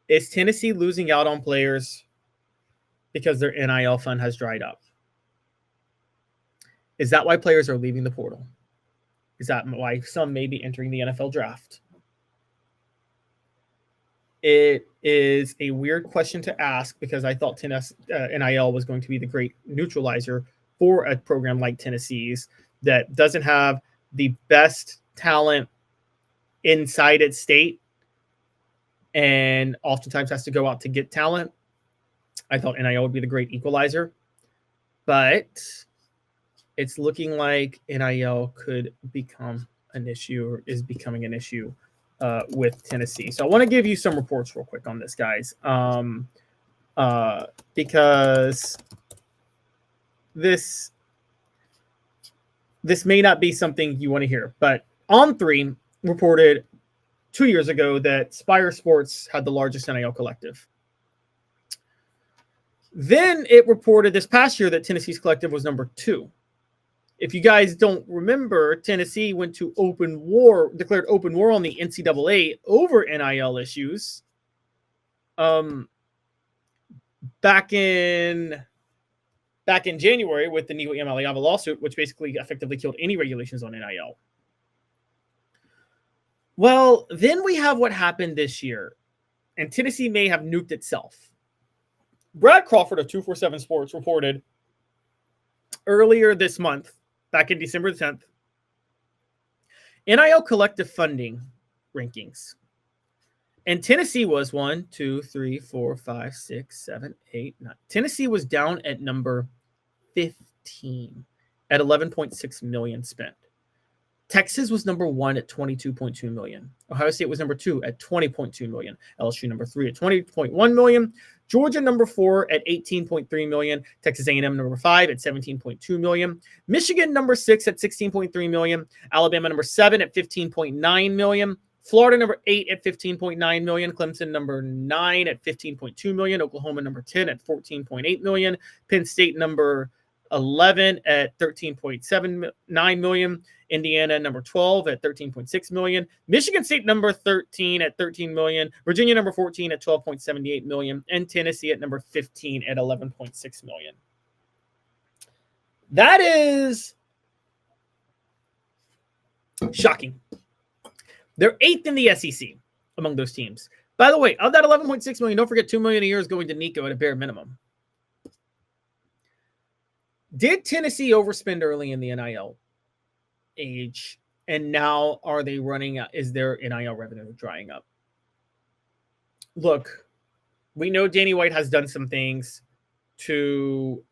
Is Tennessee losing out on players because their NIL fund has dried up? Is that why players are leaving the portal? Is that why some may be entering the NFL draft? It is a weird question to ask because I thought NIL was going to be the great neutralizer for a program like Tennessee's that doesn't have the best talent inside its state and oftentimes has to go out to get talent. I thought NIL would be the great equalizer, but it's looking like NIL could become an issue or is becoming an issue with Tennessee. So I want to give you some reports real quick on this, guys, because this may not be something you want to hear, but On3 reported 2 years ago that Spire Sports had the largest NIL collective. Then it reported this past year that Tennessee's collective was number 2. If you guys don't remember, Tennessee went to declared open war on the NCAA over NIL issues back in January with the Nico Iamaleava lawsuit, which basically effectively killed any regulations on NIL. Well, then we have what happened this year, and Tennessee may have nuked itself. Brad Crawford of 247 Sports reported earlier this month, back in December 10th, NIL collective funding rankings. And Tennessee was 1, 2, 3, 4, 5, 6, 7, 8, 9. Tennessee was down at number 15 at 11.6 million spent. Texas was number 1 at 22.2 million. Ohio State was number 2 at 20.2 million. LSU number 3 at 20.1 million. Georgia number 4 at 18.3 million. Texas A&M number 5 at 17.2 million. Michigan number 6 at 16.3 million. Alabama number 7 at 15.9 million. Florida number 8 at 15.9 million. Clemson number 9 at 15.2 million. Oklahoma number 10 at 14.8 million. Penn State number 11 at 13.79 million. Indiana number 12 at 13.6 million. Michigan State number 13 at 13 million. Virginia number 14 at 12.78 million. And Tennessee at number 15 at 11.6 million. That is shocking. They're 8th in the SEC among those teams. By the way, of that 11.6 million, don't forget $2 million a year is going to Nico at a bare minimum. Did Tennessee overspend early in the NIL age, and now are they running out? Is their NIL revenue drying up? Look, we know Danny White has done some things to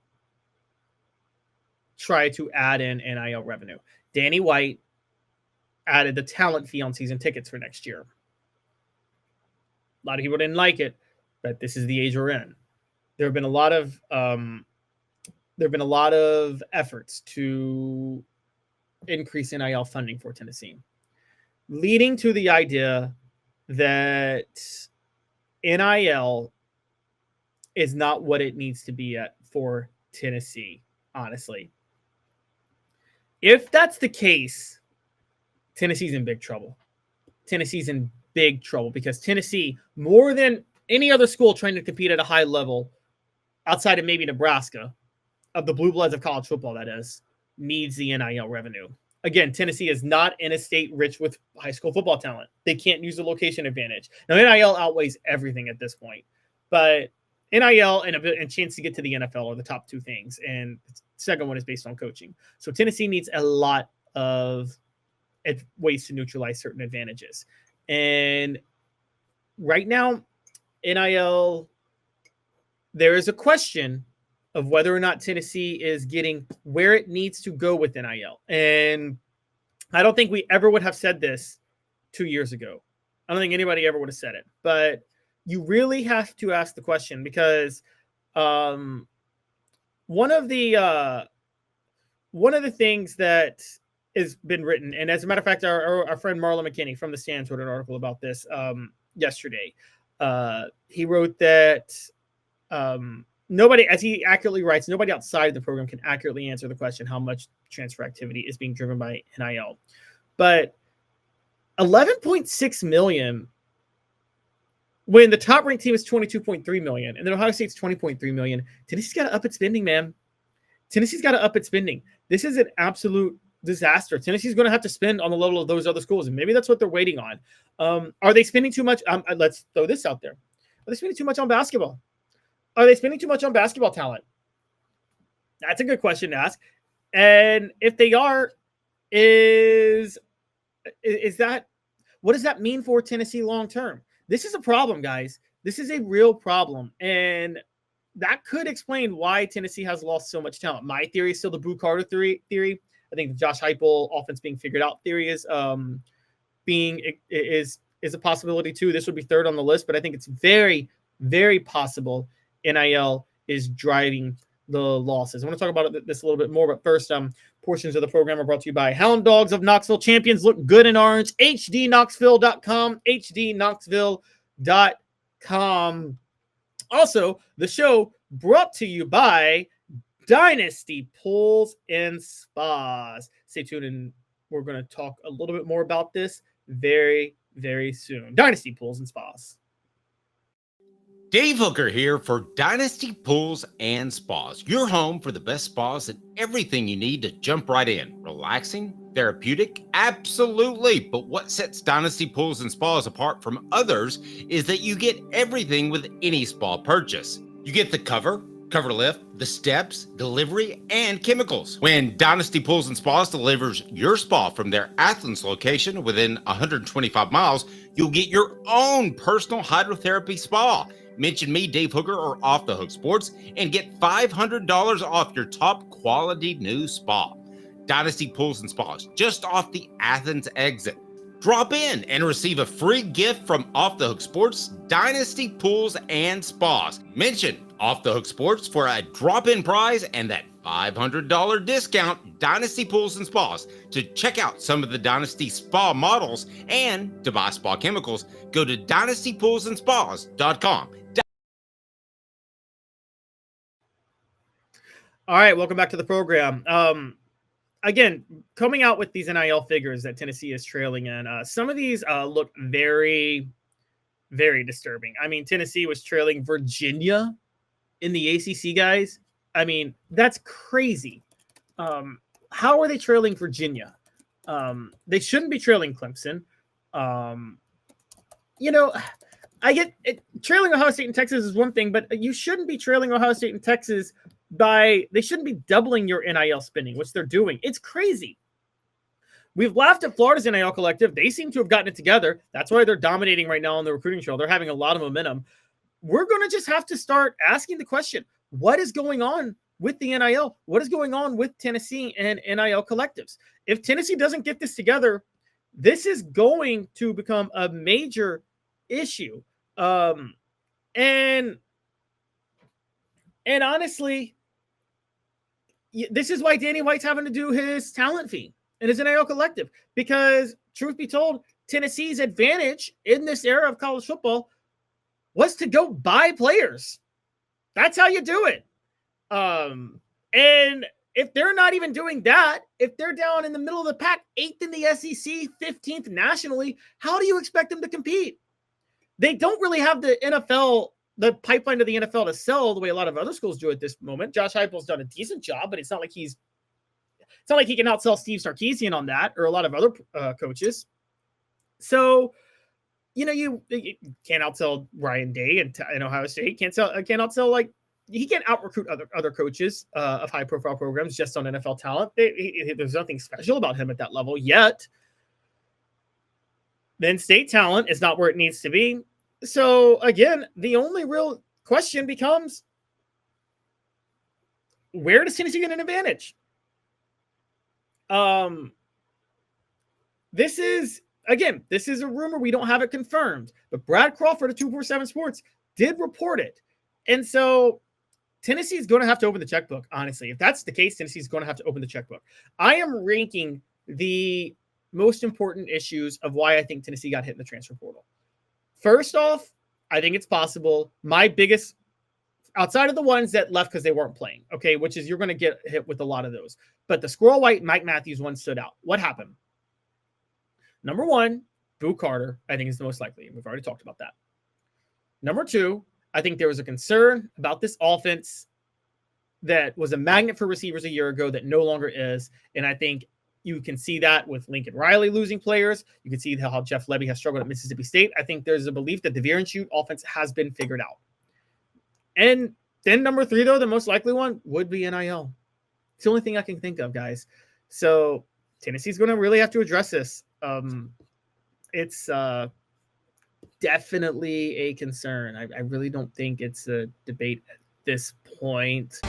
try to add in NIL revenue. Danny White added the talent fee on season tickets for next year. A lot of people didn't like it, but this is the age we're in. There have been a lot of efforts to increase NIL funding for Tennessee, leading to the idea that NIL is not what it needs to be at for Tennessee, honestly. If that's the case, Tennessee's in big trouble. Tennessee's in big trouble because Tennessee, more than any other school trying to compete at a high level, outside of maybe Nebraska, of the blue bloods of college football, that is, needs the NIL revenue. Again, Tennessee is not in a state rich with high school football talent. They can't use the location advantage. Now, NIL outweighs everything at this point, but NIL and a chance to get to the NFL are the top two things, and the second one is based on coaching. So Tennessee needs a lot of ways to neutralize certain advantages. And right now, NIL, there is a question of whether or not Tennessee is getting where it needs to go with NIL. And I don't think we ever would have said this 2 years ago. I don't think anybody ever would have said it. But you really have to ask the question because one of the things that has been written, and as a matter of fact, our friend Marlon McKinney from The Stands wrote an article about this yesterday. He wrote that nobody, as he accurately writes, nobody outside the program can accurately answer the question how much transfer activity is being driven by NIL. But 11.6 million when the top ranked team is 22.3 million and then Ohio State's 20.3 million, Tennessee's got to up its spending, man. Tennessee's got to up its spending. This is an absolute disaster. Tennessee's going to have to spend on the level of those other schools, and maybe that's what they're waiting on. Are they spending too much? Let's throw this out there. Are they spending too much on basketball? Are they spending too much on basketball talent? That's a good question to ask. And if they are, is that, what does that mean for Tennessee long term? This is a problem, guys. This is a real problem. And that could explain why Tennessee has lost so much talent. My theory is still the Boo Carter theory. I think the Josh Heupel offense being figured out theory is a possibility too. This would be third on the list, but I think it's very, very possible NIL is driving the losses. I want to talk about this a little bit more, but first, portions of the program are brought to you by Hound Dogs of Knoxville. Champions look good in orange. hdknoxville.com. hdknoxville.com. Also, the show brought to you by Dynasty Pools and Spas. Stay tuned, and we're going to talk a little bit more about this very, very soon. Dynasty Pools and Spas. Dave Hooker here for Dynasty Pools and Spas, your home for the best spas and everything you need to jump right in. Relaxing, therapeutic, absolutely. But what sets Dynasty Pools and Spas apart from others is that you get everything with any spa purchase. You get the cover lift, the steps, delivery, and chemicals. When Dynasty Pools and Spas delivers your spa from their Athens location within 125 miles, you'll get your own personal hydrotherapy spa. Mention me, Dave Hooker, or Off the Hook Sports, and get $500 off your top quality new spa. Dynasty Pools and Spas, just off the Athens exit. Drop in and receive a free gift from Off the Hook Sports, Dynasty Pools and Spas. Mention Off the Hook Sports for a drop-in prize and that $500 discount, Dynasty Pools and Spas. To check out some of the Dynasty Spa models and to buy spa chemicals, go to dynastypoolsandspas.com. All right, welcome back to the program. Again, coming out with these NIL figures that Tennessee is trailing in, some of these look very, very disturbing. I mean, Tennessee was trailing Virginia in the ACC, guys. I mean, that's crazy. How are they trailing Virginia? They shouldn't be trailing Clemson. I get it, trailing Ohio State and Texas is one thing, but you shouldn't be trailing Ohio State and Texas they shouldn't be doubling your NIL spending, which they're doing. It's crazy. We've laughed at Florida's NIL collective. They seem to have gotten it together. That's why they're dominating right now on the recruiting trail. They're having a lot of momentum. We're going to just have to start asking the question, what is going on with the NIL? What is going on with Tennessee and NIL collectives? If Tennessee doesn't get this together, this is going to become a major issue. And honestly, this is why Danny White's having to do his talent fee and his NIL collective, because truth be told, Tennessee's advantage in this era of college football was to go buy players. That's how you do it. And if they're not even doing that, if they're down in the middle of the pack, 8th in the SEC, 15th nationally, how do you expect them to compete? They don't really have the pipeline to the NFL to sell the way a lot of other schools do at this moment. Josh Heupel's done a decent job, but it's not like he can outsell Steve Sarkisian on that or a lot of other coaches. So, you can't outsell Ryan Day in Ohio State. Can't outsell he can't out-recruit other coaches of high-profile programs just on NFL talent. There's nothing special about him at that level yet. Then state talent is not where it needs to be. So, again, the only real question becomes, where does Tennessee get an advantage? This is a rumor. We don't have it confirmed. But Brad Crawford of 247 Sports did report it. And so Tennessee is going to have to open the checkbook, honestly. If that's the case, Tennessee is going to have to open the checkbook. I am ranking the most important issues of why I think Tennessee got hit in the transfer portal. First off, I think it's possible. My biggest, outside of the ones that left because they weren't playing, okay, which is you're going to get hit with a lot of those. But the Squirrel White, Mike Matthews one stood out. What happened? Number one, Boo Carter, I think is the most likely. We've already talked about that. Number two, I think there was a concern about this offense that was a magnet for receivers a year ago that no longer is. And I think you can see that with Lincoln Riley losing players. You can see how Jeff Lebby has struggled at Mississippi State. I think there's a belief that the veer and shoot offense has been figured out. And then number three, though, the most likely one would be NIL. It's the only thing I can think of, guys. So Tennessee's going to really have to address this. It's definitely a concern. I really don't think it's a debate at this point.